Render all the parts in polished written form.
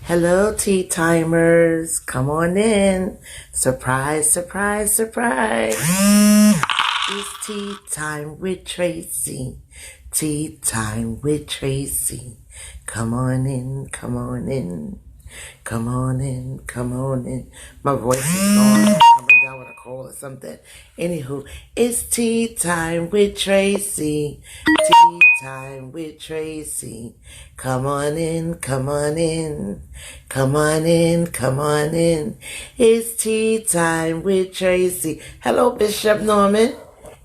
Hello, tea timers. Come on in. Surprise, surprise, surprise. It's tea time with Tracy. Tea time with Tracy. Come on in, come on in. Come on in, come on in. My voice is gone. I'm coming down with a cold or something. Anywho, it's tea time with Tracy. Tea time with Tracy. Come on in, come on in. Come on in, come on in. It's tea time with Tracy. Hello, Bishop Norman.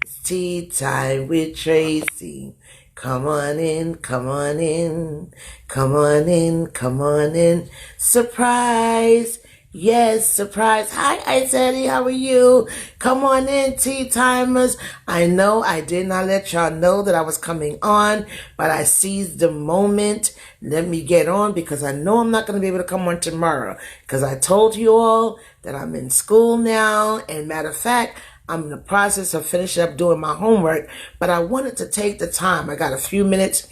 It's tea time with Tracy. Come on in, come on in, come on in, come on in. Surprise! Yes, surprise. Hi, Isaiah, how are you? Come on in, tea timers. I know I did not let y'all know that I was coming on, but I seized the moment. Let me get on because I know I'm not going to be able to come on tomorrow because I told you all that I'm in school now, and matter of fact, I'm in the process of finishing up doing my homework, but I wanted to take the time. I got a few minutes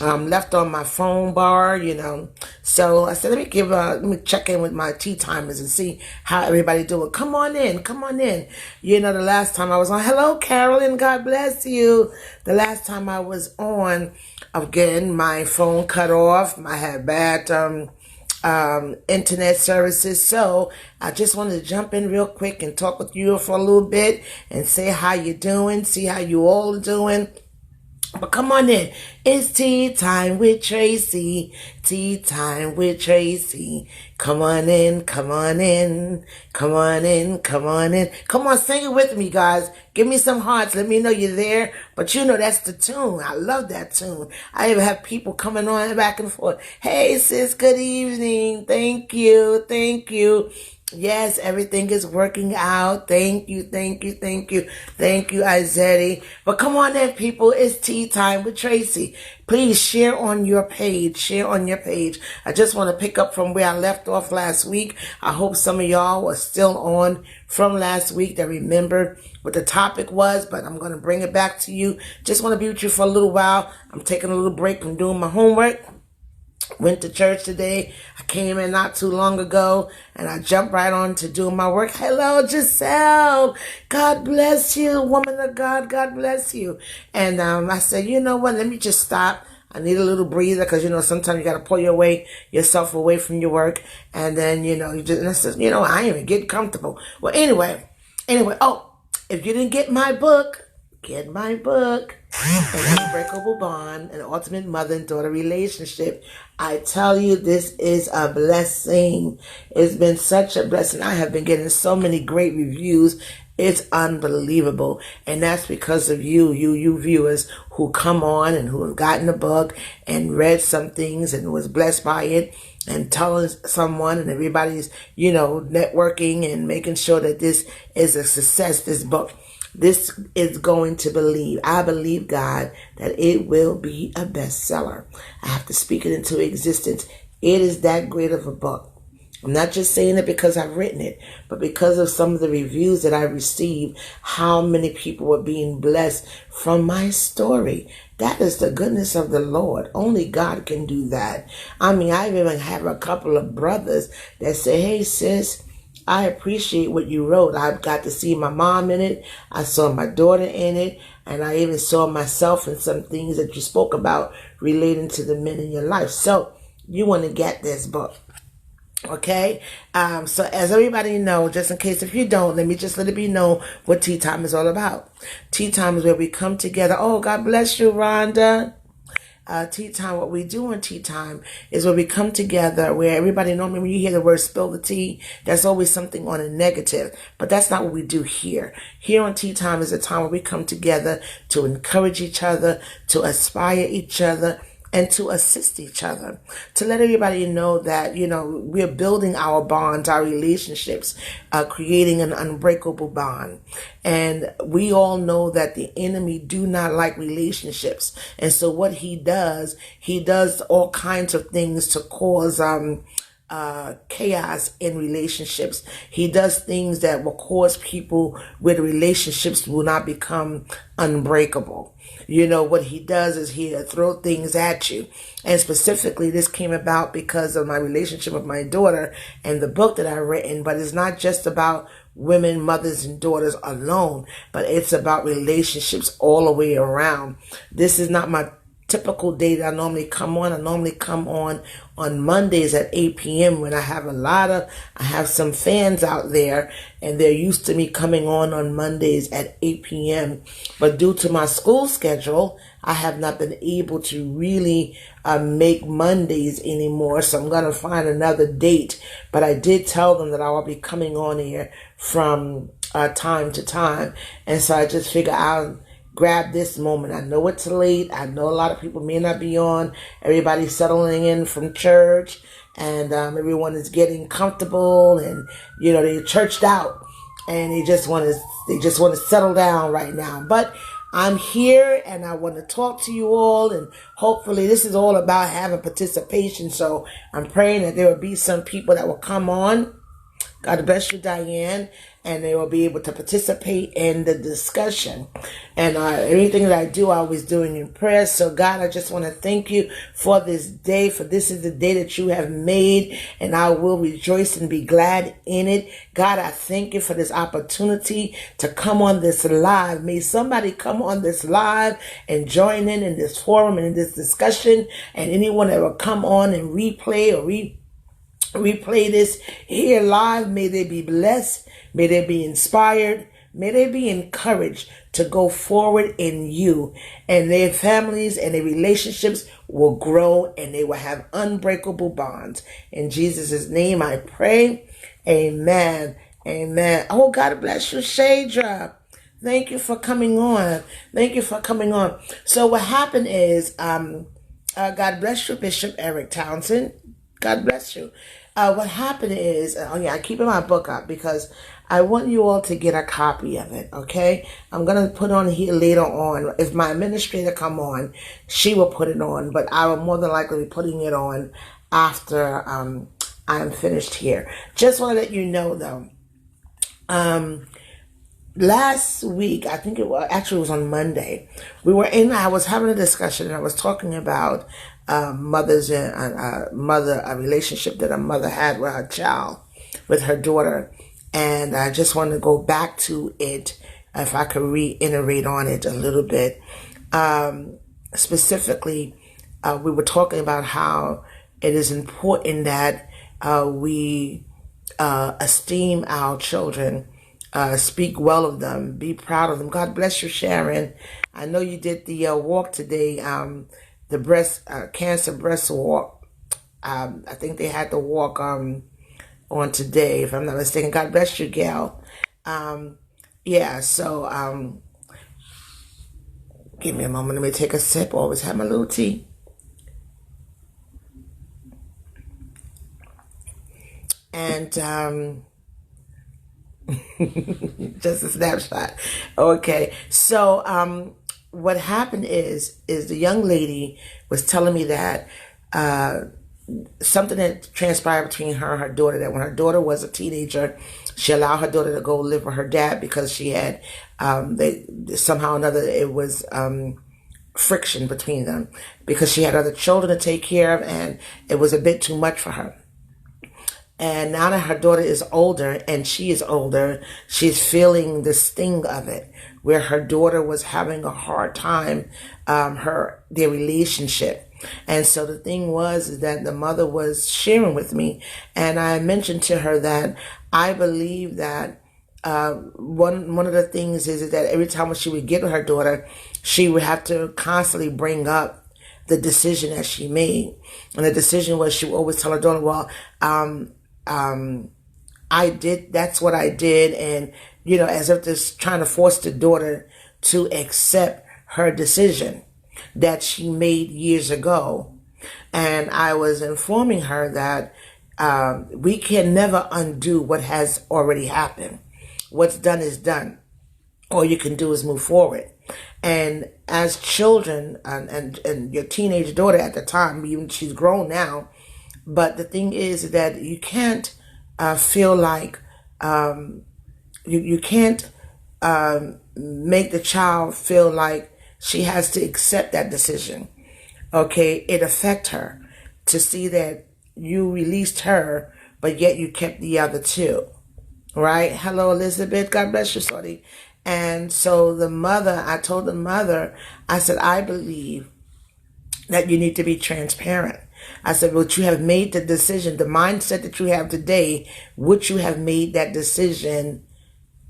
left on my phone bar, So I said, let me check in with my tea timers and see how everybody doing. Come on in, come on in. The last time I was on, hello, Carolyn, God bless you. The last time I was on, again, my phone cut off. I had bad internet services. So I just wanted to jump in real quick and talk with you for a little bit and say how you doing, see how you all are doing. But come on in. It's tea time with Tracy. Tea time with Tracy. Come on in, come on in, come on in, come on in. Come on, sing it with me, guys. Give me some hearts. Let me know you're there. But that's the tune. I love that tune. I even have people coming on back and forth. Hey, sis, good evening. Thank you, thank you. Yes, everything is working out. Thank you, thank you, thank you. Thank you, Isaiah. But come on in, people. It's tea time with Tracy. Please share on your page. Share on your page. I just want to pick up from where I left off last week. I hope some of y'all were still on from last week that remember what the topic was, but I'm going to bring it back to you. Just want to be with you for a little while. I'm taking a little break from doing my homework. Went to church today. I came in not too long ago and I jumped right on to doing my work. Hello, Giselle. God bless you, woman of God. God bless you. And I said, you know what? Let me just stop. I need a little breather because, sometimes you got to pull yourself away from your work. And then, you just, and I said, I ain't even getting comfortable. Well, anyway. Oh, if you didn't get my book, get my book. An Unbreakable Bond, an ultimate mother and daughter relationship. I tell you, this is a blessing. It's been such a blessing. I have been getting so many great reviews. It's unbelievable. And that's because of you viewers who come on and who have gotten the book and read some things and was blessed by it and telling someone, and everybody's, networking and making sure that this is a success, this book. This is going to I believe, God, that it will be a bestseller. I have to speak it into existence. It is that great of a book. I'm not just saying it because I've written it, but because of some of the reviews that I received, how many people were being blessed from my story. That is the goodness of the Lord. Only God can do that. I even have a couple of brothers that say, hey, sis, I appreciate what you wrote. I got to see my mom in it. I saw my daughter in it. And I even saw myself in some things that you spoke about relating to the men in your life. So you want to get this book. Okay? So as everybody know, just in case if you don't, let it be known what Tea Time is all about. Tea Time is where we come together. Oh, God bless you, Rhonda. Tea time, what we do in tea time is where we come together, where everybody normally when you hear the word spill the tea, that's always something on a negative, but that's not what we do here. Here on tea time is a time where we come together to encourage each other, to aspire each other, and to assist each other, to let everybody know that, we're building our bonds, our relationships, creating an unbreakable bond. And we all know that the enemy do not like relationships. And so what he does all kinds of things to cause chaos in relationships. He does things that will cause people where the relationships will not become unbreakable. You know, what he does is he throw things at you. And specifically, this came about because of my relationship with my daughter and the book that I've written. But it's not just about women, mothers, and daughters alone, but it's about relationships all the way around. This is not my typical day that I normally come on. I normally come on Mondays at 8 p.m. when I have some fans out there, and they're used to me coming on Mondays at 8 p.m. But due to my school schedule, I have not been able to really make Mondays anymore. So I'm going to find another date. But I did tell them that I will be coming on here from time to time. And so I just figure I'll grab this moment. I know it's late. I know a lot of people may not be on. Everybody's settling in from church, and everyone is getting comfortable, and they're churched out, and they just want to settle down right now. But I'm here, and I want to talk to you all, and hopefully this is all about having participation. So I'm praying that there will be some people that will come on. God bless you, Diane. And they will be able to participate in the discussion. And everything that I do, I always doing in prayer. So God, I just want to thank you for this day, for this is the day that you have made, and I will rejoice and be glad in it. God, I thank you for this opportunity to come on this live. May somebody come on this live and join in this forum and in this discussion, and anyone that will come on and replay or replay this here live, may they be blessed, may they be inspired, may they be encouraged to go forward in you, and their families and their relationships will grow, and they will have unbreakable bonds. In Jesus' name I pray. Amen. Amen. Oh, God bless you, Shadra. Thank you for coming on. Thank you for coming on. So what happened is, God bless you, Bishop Eric Townsend. God bless you. What happened is, I'm keeping my book up because I want you all to get a copy of it, okay? I'm going to put on here later on. If my administrator come on, she will put it on, but I will more than likely be putting it on after I'm finished here. Just want to let you know, though, last week, I think it was on Monday, I was having a discussion, and I was talking about mothers and a relationship that a mother had with her child, with her daughter. And I just want to go back to it, if I could reiterate on it a little bit. Specifically, we were talking about how it is important that we esteem our children, speak well of them, be proud of them. God bless you, Sharon. I know you did the walk today, the breast cancer breast walk. I think they had the walk on today, if I'm not mistaken. God bless you, Gail. So give me a moment. Let me take a sip. Always have my little tea. And just a snapshot. Okay. So what happened is the young lady was telling me that something that transpired between her and her daughter, that when her daughter was a teenager, she allowed her daughter to go live with her dad because she had somehow or another it was friction between them because she had other children to take care of, and it was a bit too much for her. And now that her daughter is older, and she is older, she's feeling the sting of it, where her daughter was having a hard time, their relationship. And so the thing was that the mother was sharing with me, and I mentioned to her that I believe that one of the things is that every time when she would get with her daughter, she would have to constantly bring up the decision that she made. And the decision was, she would always tell her daughter, well, that's what I did. And, as if just trying to force the daughter to accept her decision that she made years ago. And I was informing her that we can never undo what has already happened. What's done is done. All you can do is move forward. And as children, and your teenage daughter at the time, even she's grown now, But the thing is that you can't feel like you can't make the child feel like she has to accept that decision. Okay, it affect her to see that you released her, but yet you kept the other two. Right? Hello, Elizabeth. God bless you, sorry. And so the mother, I told the mother, I said, I believe that you need to be transparent. I said, but you have made the decision, the mindset that you have today, would you have made that decision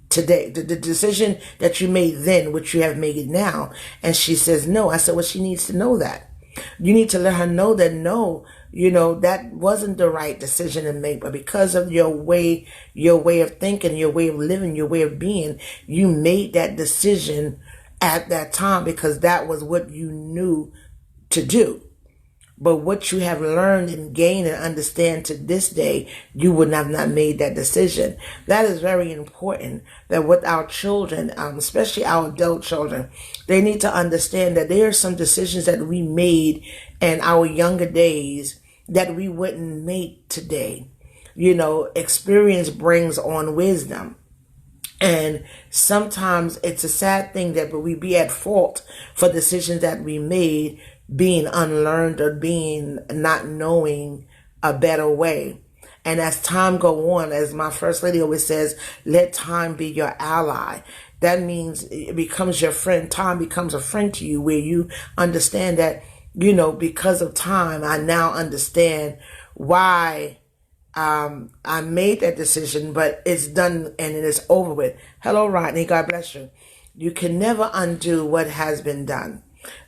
today? The decision that you made then, which you have made it now? And she says, no. I said, well, she needs to know that. You need to let her know that no, that wasn't the right decision to make, but because of your way of thinking, your way of living, your way of being, you made that decision at that time because that was what you knew to do. But what you have learned and gained and understand to this day, you would have not made that decision. That is very important, that with our children, especially our adult children, they need to understand that there are some decisions that we made in our younger days that we wouldn't make today. Experience brings on wisdom. And sometimes it's a sad thing that we be at fault for decisions that we made, being unlearned or being not knowing a better way. And as time go on, as my first lady always says, let time be your ally. That means it becomes your friend. Time becomes a friend to you, where you understand that, because of time, I now understand why I made that decision, but it's done and it is over with. Hello, Rodney. God bless you. You can never undo what has been done.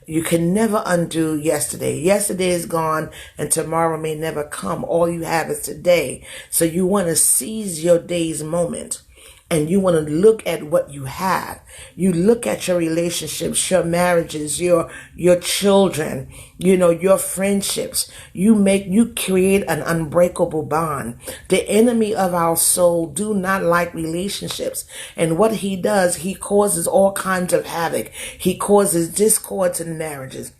You can never undo yesterday. Yesterday is gone and tomorrow may never come. All you have is today. So you want to seize your day's moment. And you want to look at what you have. You look at your relationships, your marriages, your children, your friendships. You create an unbreakable bond. The enemy of our soul do not like relationships. And what he does, he causes all kinds of havoc. He causes discords in marriages.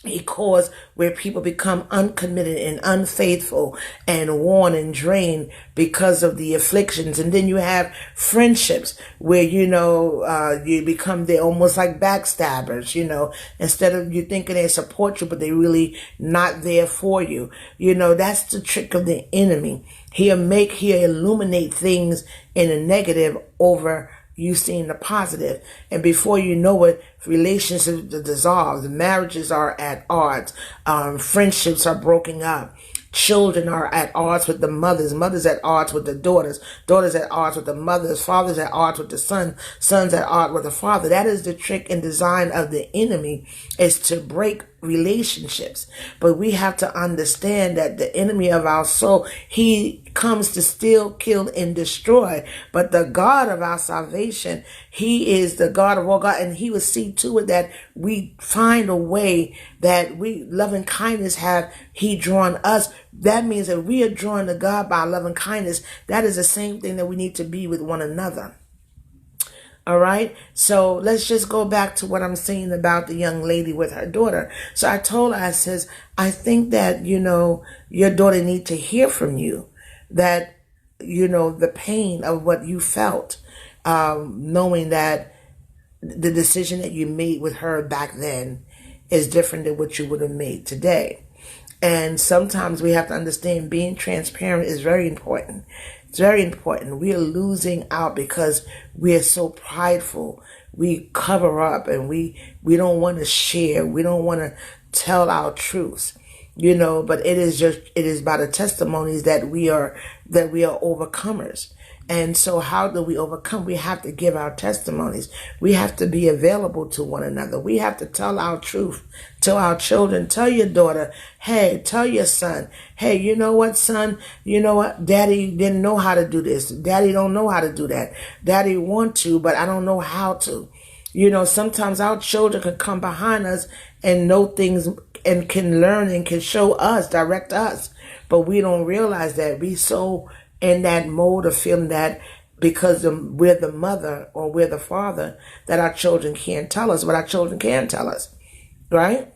He caused where people become uncommitted and unfaithful and worn and drained because of the afflictions. And then you have friendships where, you become, they're almost like backstabbers, instead of you thinking they support you, but they really not there for you. That's the trick of the enemy. He'll illuminate things in a negative over you seeing the positive. And before you know it, relationships dissolve, marriages are at odds, friendships are broken up, children are at odds with the mothers at odds with the daughters at odds with the mothers, fathers at odds with the sons at odds with the father. That is the trick and design of the enemy, is to break relationships. But we have to understand that the enemy of our soul, he comes to steal, kill, and destroy. But the God of our salvation, he is the God of all God, and he will see to it that we find a way that loving kindness have he drawn us. That means that we are drawn to God by loving kindness. That is the same thing that we need to be with one another. All right. So let's just go back to what I'm saying about the young lady with her daughter. So I told her, I says, I think that, your daughter need to hear from you that, the pain of what you felt, knowing that the decision that you made with her back then is different than what you would have made today. And sometimes we have to understand being transparent is very important. It's very important. We are losing out because we are so prideful. We cover up and we don't want to share. We don't want to tell our truths, but it is by the testimonies that we are overcomers. And so how do we overcome? We have to give our testimonies. We have to be available to one another. We have to tell our truth to our children. Tell your daughter, hey, tell your son, hey, you know what, son? You know what? Daddy didn't know how to do this. Daddy don't know how to do that. Daddy want to, but I don't know how to. Sometimes our children can come behind us and know things and can learn and can show us, direct us. But we don't realize that we so in that mode of feeling that because we're the mother or we're the father, that our children can't tell us, but our children can tell us, right?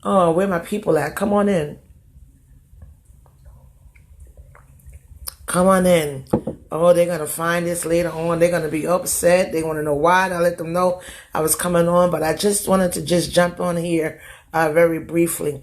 Oh, where my people at? Come on in. Come on in. Oh, they're going to find this later on. They're going to be upset. They want to know why. I let them know I was coming on. But I just wanted to just jump on here very briefly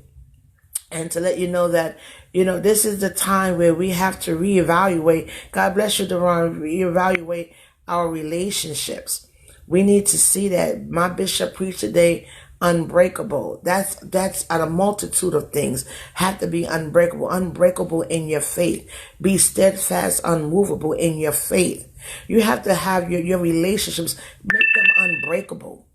and to let you know that, this is the time where we have to reevaluate. God bless you, Deron. Reevaluate our relationships. We need to see that. My bishop preached today, unbreakable. That's at a multitude of things. Have to be unbreakable in your faith. Be steadfast, unmovable in your faith. You have to have your relationships, make them unbreakable.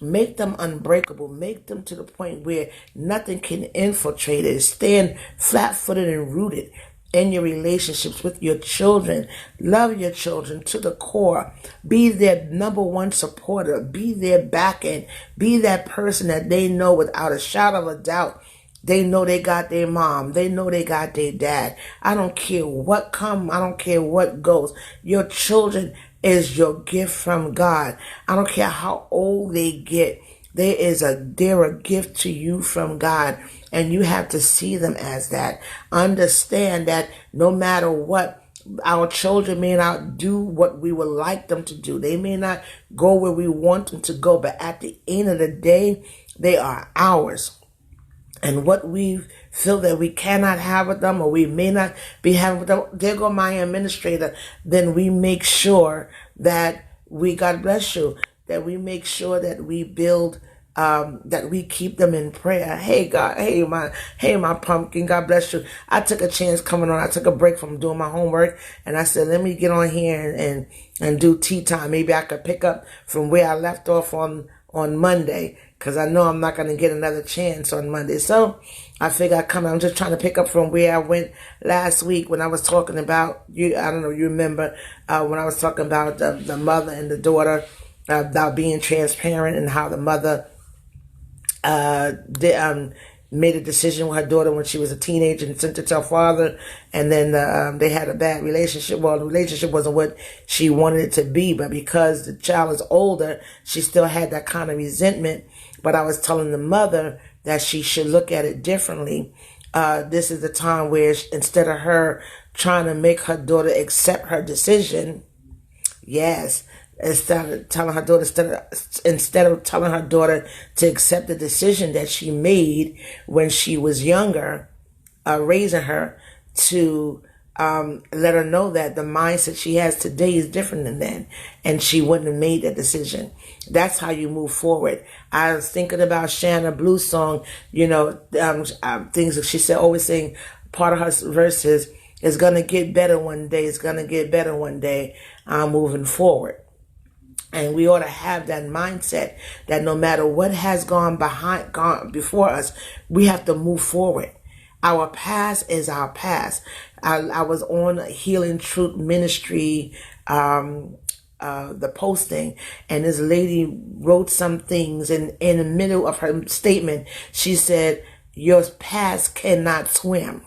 Make them unbreakable. Make them to the point where nothing can infiltrate it. Stand flat-footed and rooted in your relationships with your children. Love your children to the core. Be their number one supporter. Be their back end. Be that person that they know without a shadow of a doubt. They know they got their mom. They know they got their dad. I don't care what comes. I don't care what goes. Your children is your gift from God. I don't care how old they get. They're a gift to you from God. And you have to see them as that. Understand that no matter what, our children may not do what we would like them to do. They may not go where we want them to go. But at the end of the day, they are ours. And what we feel that we cannot have with them or we may not be having with them, there go my administrator, then we make sure that God bless you, that we make sure that we build, that we keep them in prayer. Hey God, hey my pumpkin, God bless you. I took a chance coming on. I took a break from doing my homework and I said, let me get on here and do tea time. Maybe I could pick up from where I left off on Monday, because I know I'm not going to get another chance on Monday. So I figure I'm just trying to pick up from where I went last week when I was talking about, I don't know, you remember when I was talking about the mother and the daughter, about being transparent and how the mother made a decision with her daughter when she was a teenager and sent it to her father, and then they had a bad relationship. Well, the relationship wasn't what she wanted it to be, but because the child is older, she still had that kind of resentment. But I was telling the mother that she should look at it differently. This is the time where instead of her trying to make her daughter accept her decision, instead of telling her daughter to accept the decision that she made when she was younger, raising her, to let her know that the mindset she has today is different than then, and she wouldn't have made that decision. That's how you move forward. I was thinking about Shanna Blue's song, things that she said, always saying, part of her verses, it's going to get better one day. It's going to get better one day. I'm moving forward. And we ought to have that mindset that no matter what has gone before us, we have to move forward. Our past is our past. I was on Healing Truth Ministry, the posting, and this lady wrote some things, and in the middle of her statement, she said, your past cannot swim.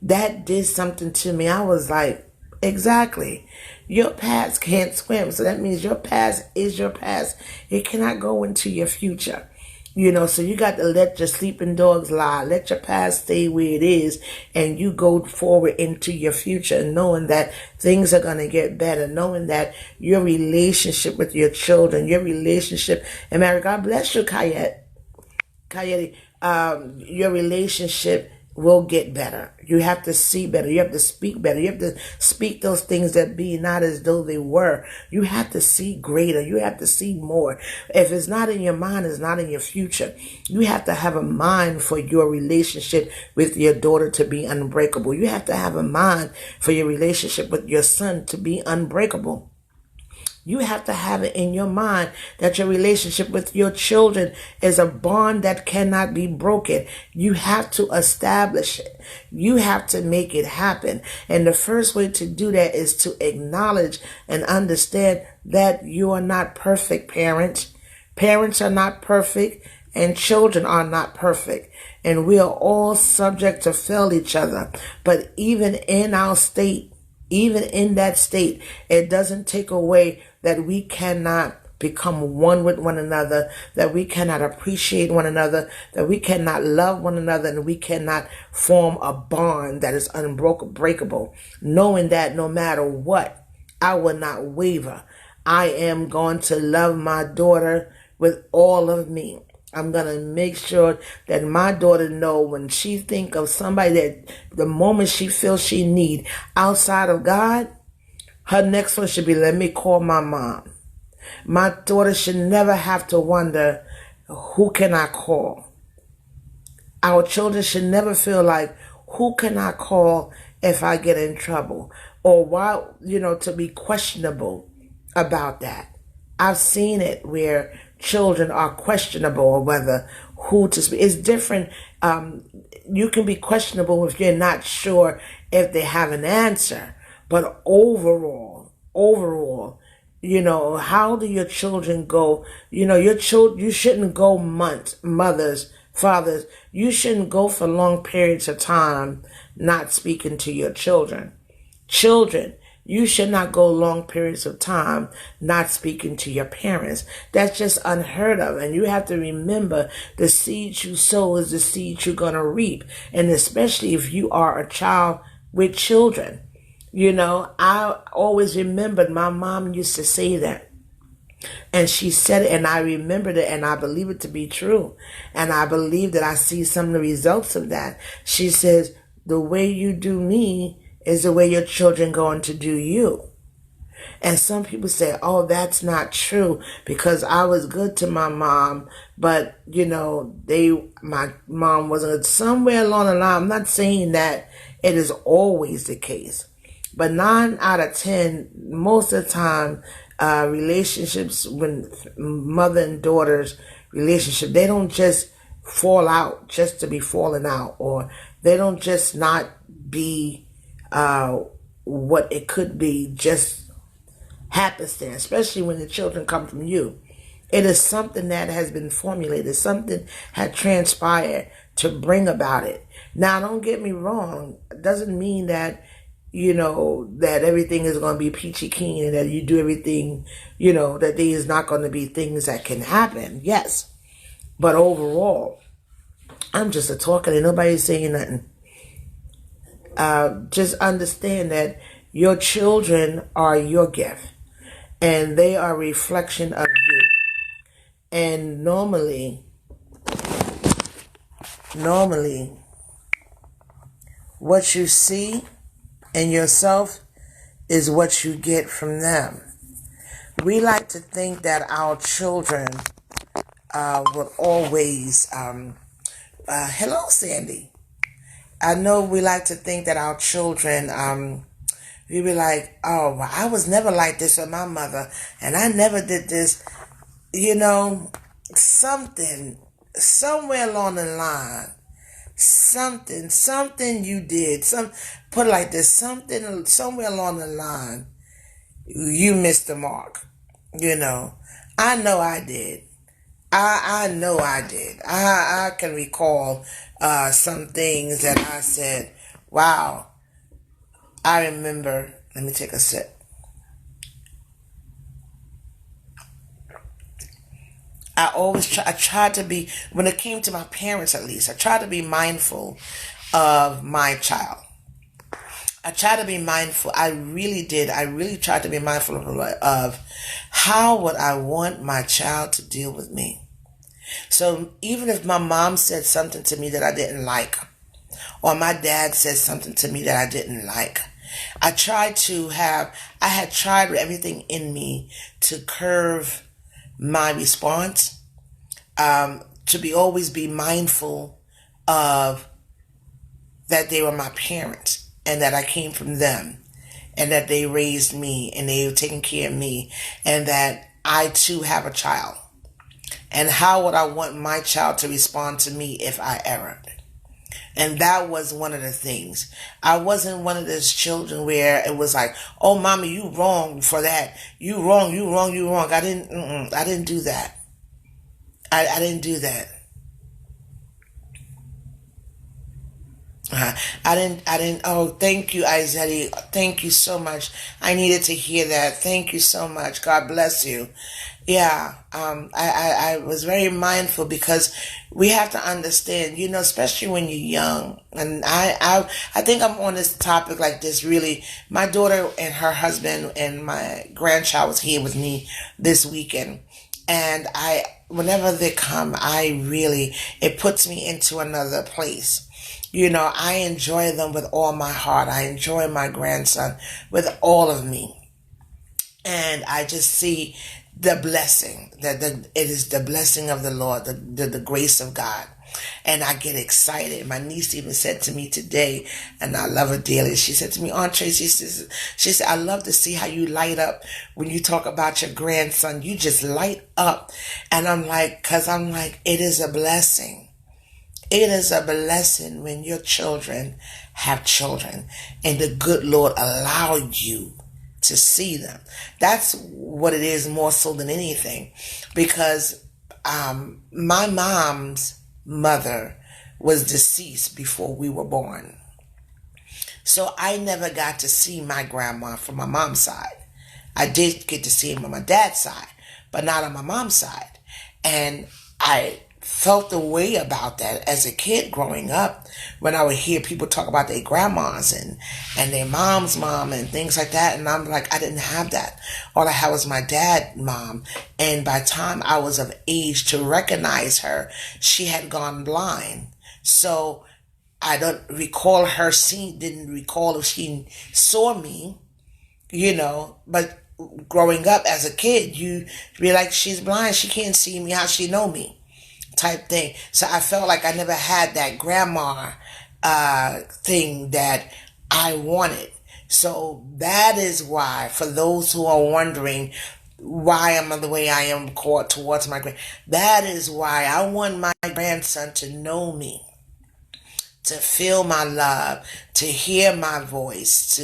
That did something to me. I was like, exactly. Your past can't swim. So that means your past is your past. It cannot go into your future. So you got to let your sleeping dogs lie. Let your past stay where it is, and you go forward into your future, knowing that things are going to get better, knowing that your relationship with your children, your relationship, and Mary, God bless you, Kayette, your relationship will get better. You have to see better. You have to speak better. You have to speak those things that be not as though they were. You have to see greater. You have to see more. If it's not in your mind, it's not in your future. You have to have a mind for your relationship with your daughter to be unbreakable. You have to have a mind for your relationship with your son to be unbreakable. You have to have it in your mind that your relationship with your children is a bond that cannot be broken. You have to establish it. You have to make it happen. And the first way to do that is to acknowledge and understand that you are not perfect, parents. Parents are not perfect, and children are not perfect. And we are all subject to fail each other. But even in our state, even in that state, it doesn't take away that we cannot become one with one another, that we cannot appreciate one another, that we cannot love one another, and we cannot form a bond that is unbreakable, knowing that no matter what, I will not waver. I am going to love my daughter with all of me. I'm going to make sure that my daughter know when she think of somebody that the moment she feels she need outside of God, her next one should be, let me call my mom. My daughter should never have to wonder, who can I call? Our children should never feel like, who can I call if I get in trouble? Or why, to be questionable about that. I've seen it where children are questionable or whether who to speak. It's different. You can be questionable if you're not sure if they have an answer. But overall, how do your children go? Your children, you shouldn't go months, mothers, fathers, you shouldn't go for long periods of time not speaking to your children. Children, you should not go long periods of time not speaking to your parents. That's just unheard of. And you have to remember, the seed you sow is the seed you're going to reap. And especially if you are a child with children. I always remembered my mom used to say that. And she said it, and I remembered it, and I believe it to be true. And I believe that I see some of the results of that. She says, the way you do me is the way your children going to do you. And some people say, oh, that's not true because I was good to my mom, but, my mom wasn't good. Somewhere along the line, I'm not saying that it is always the case, but 9 out of 10, most of the time, relationships with mother and daughter's relationship, they don't just fall out just to be falling out, or they don't just not be what it could be just happenstance, especially when the children come from you. It is something that has been formulated, something had transpired to bring about it. Now, don't get me wrong. It doesn't mean that, that everything is going to be peachy keen and that you do everything, that there is not going to be things that can happen. Yes. But overall, I'm just a talker and nobody's saying nothing. Just understand that your children are your gift and they are a reflection of you. And normally, what you see in yourself is what you get from them. We like to think that our children will always, hello, Sandy. I know we like to think that our children, we be like, oh, well, I was never like this with my mother, and I never did this. Somewhere along the line, something you did, put it like this, somewhere along the line, you missed the mark. I know I did. I know I did. I can recall some things that I said, wow, I remember. Let me take a sip. I tried to be, when it came to my parents at least, I tried to be mindful of my child. I tried to be mindful. I really did. I really tried to be mindful of how would I want my child to deal with me. So even if my mom said something to me that I didn't like, or my dad said something to me that I didn't like, I had tried with everything in me to curve my response, to always be mindful of that they were my parents and that I came from them and that they raised me and they were taking care of me and that I too have a child. And how would I want my child to respond to me if I erred? And that was one of the things. I wasn't one of those children where it was like, oh, mommy, you wrong for that. You wrong. I didn't do that. I didn't do that. I didn't, oh, thank you, Izzetti. Thank you so much. I needed to hear that. Thank you so much. God bless you. Yeah, I was very mindful because we have to understand, especially when you're young. And I think I'm on this topic like this really. My daughter and her husband and my grandchild was here with me this weekend. And whenever they come, it puts me into another place. I enjoy them with all my heart. I enjoy my grandson with all of me. And I just see the blessing it is the blessing of the Lord, the grace of God. And I get excited. My niece even said to me today, and I love her dearly. She said to me, Aunt Tracy, she said, I love to see how you light up when you talk about your grandson. You just light up. And I'm like, it is a blessing. It is a blessing when your children have children and the good Lord allowed you to see them. That's what it is more so than anything, because my mom's mother was deceased before we were born. So I never got to see my grandma from my mom's side. I did get to see him on my dad's side, but not on my mom's side. And I felt the way about that as a kid growing up when I would hear people talk about their grandmas and their mom's mom and things like that. And I'm like, I didn't have that. All I had was my dad's mom. And by the time I was of age to recognize her, she had gone blind. So I didn't recall if she saw me, but growing up as a kid, you be like, she's blind. She can't see me. How she know me? Type thing. So I felt like I never had that grandma thing that I wanted. So that is why, for those who are wondering why I'm the way I am towards my that is why I want my grandson to know me, to feel my love, to hear my voice,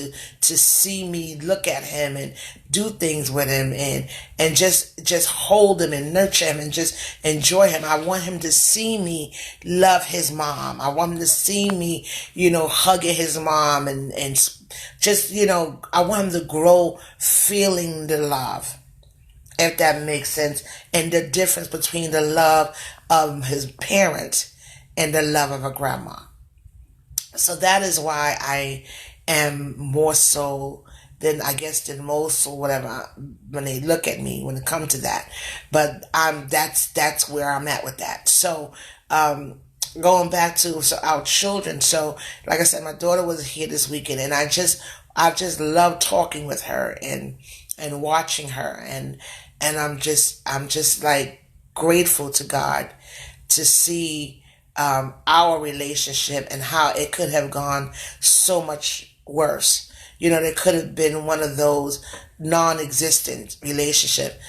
to see me look at him and do things with him and just hold him and nurture him and just enjoy him. I want him to see me love his mom. I want him to see me, hugging his mom and just, I want him to grow feeling the love, if that makes sense, and the difference between the love of his parents and the love of a grandma. So that is why I am more so than most or whatever when they look at me when it comes to that. But that's where I'm at with that. So going back to our children. So like I said, my daughter was here this weekend, and I just love talking with her and watching her, and I'm just like grateful to God to see our relationship and how it could have gone so much worse. There could have been one of those non-existent relationship.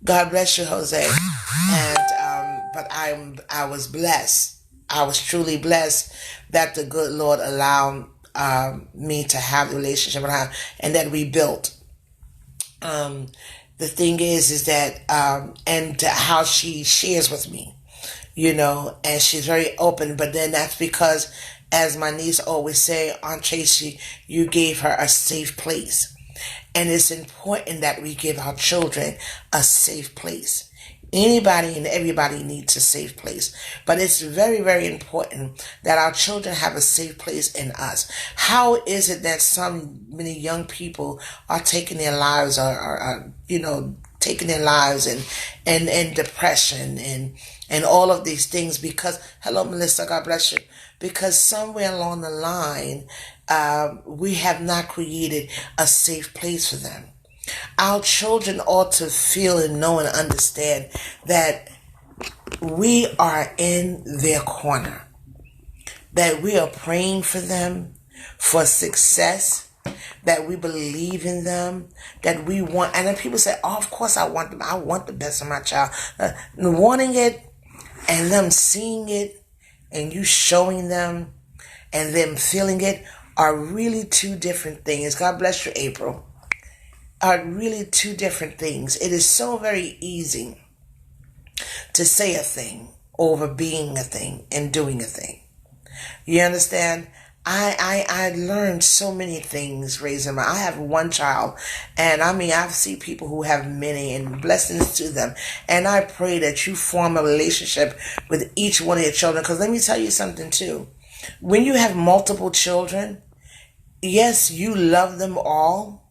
God bless you, Jose. And but I was blessed. I was truly blessed that the good Lord allowed me to have the relationship with her and that we built. The thing is that and how she shares with me. And she's very open, but then that's because, as my niece always say, Aunt Tracy, you gave her a safe place. And it's important that we give our children a safe place. Anybody and everybody needs a safe place, but it's very, very important that our children have a safe place in us. How is it that many young people are taking their lives or taking their lives and depression and all of these things? Because, hello Melissa, God bless you, because somewhere along the line we have not created a safe place for them. Our children ought to feel and know and understand that we are in their corner, that we are praying for them for success, that we believe in them, that we want. And then people say, oh, of course I want them. I want the best of my child. Wanting it and them seeing it and you showing them and them feeling it are really two different things. God bless you, April. Are really two different things. It is so very easy to say a thing over being a thing and doing a thing. You understand? I learned so many things raising my. I have one child, and I mean I've seen people who have many, and blessings to them. And I pray that you form a relationship with each one of your children. Because let me tell you something too. When you have multiple children, yes, you love them all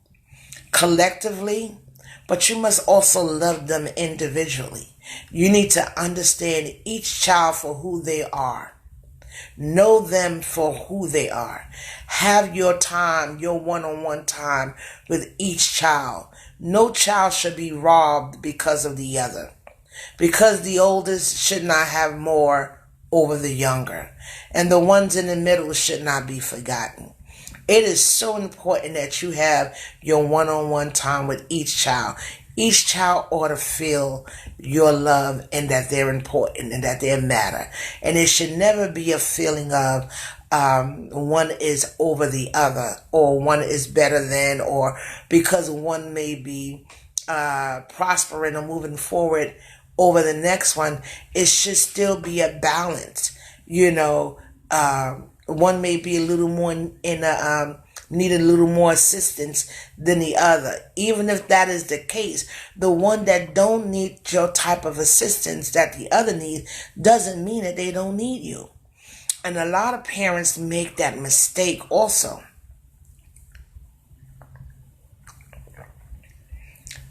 collectively, but you must also love them individually. You need to understand each child for who they are. Know them for who they are. Have your time, your one-on-one time with each child. No child should be robbed because of the other. Because the oldest should not have more over the younger. And the ones in the middle should not be forgotten. It is so important that you have your one-on-one time with each child. Each child ought to feel your love and that they're important and that they matter. And it should never be a feeling of one is over the other, or one is better than, or because one may be prospering or moving forward over the next one. It should still be a balance. One may be a little more in a need a little more assistance than the other. Even if that is the case, the one that don't need your type of assistance that the other needs doesn't mean that they don't need you. And a lot of parents make that mistake also.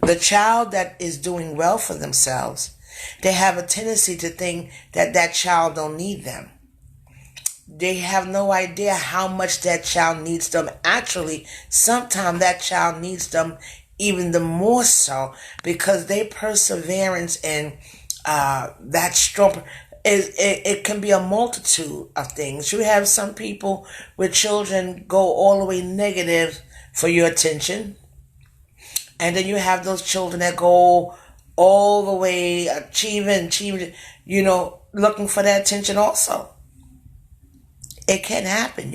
The child that is doing well for themselves, they have a tendency to think that that child don't need them. They have no idea how much that child needs them. Actually, sometimes that child needs them even the more so, because their perseverance and that strong it can be a multitude of things. You have some people with children go all the way negative for your attention, and then you have those children that go all the way achieving, looking for that attention also. It can happen.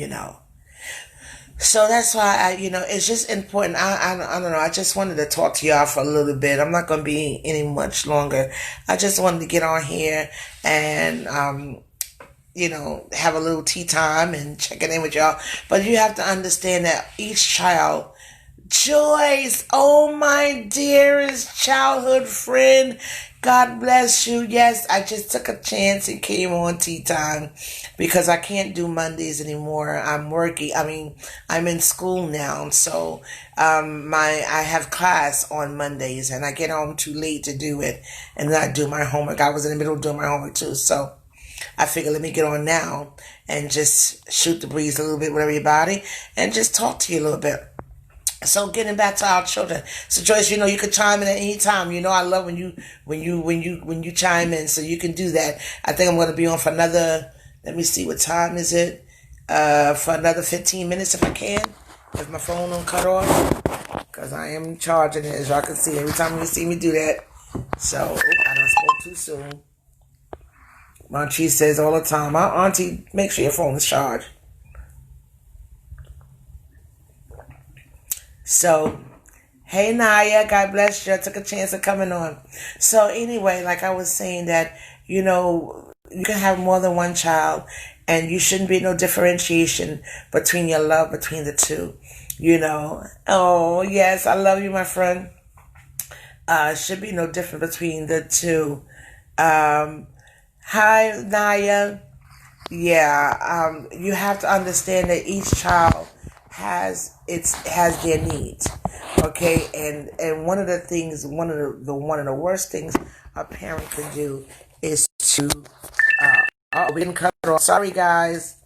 So that's why it's just important. I don't know. I just wanted to talk to y'all for a little bit. I'm not going to be any much longer. I just wanted to get on here and, have a little tea time and checking in with y'all. But you have to understand that each child, Joyce, oh my dearest childhood friend, God bless you. Yes, I just took a chance and came on tea time because I can't do Mondays anymore. I'm working. I'm in school now, so I have class on Mondays, and I get home too late to do it and not do my homework. I was in the middle of doing my homework too, so I figured let me get on now and just shoot the breeze a little bit with everybody and just talk to you a little bit. So getting back to our children. So Joyce, you can chime in at any time. I love when you chime in, so you can do that. I think I'm going to be on for another, let me see, what time is it? For another 15 minutes if I can. If my phone don't cut off. Because I am charging it, as y'all can see. Every time you see me do that. So, I done spoke too soon. My auntie says all the time, my auntie, make sure your phone is charged. So, hey Naya, God bless you. I took a chance of coming on. So anyway, like I was saying that, you can have more than one child, and you shouldn't be no differentiation between your love between the two. Oh yes, I love you, my friend. Should be no different between the two. Hi Naya. Yeah, you have to understand that each child has their needs, okay, and one of the worst things a parent can do is to we didn't cut it off. Sorry guys.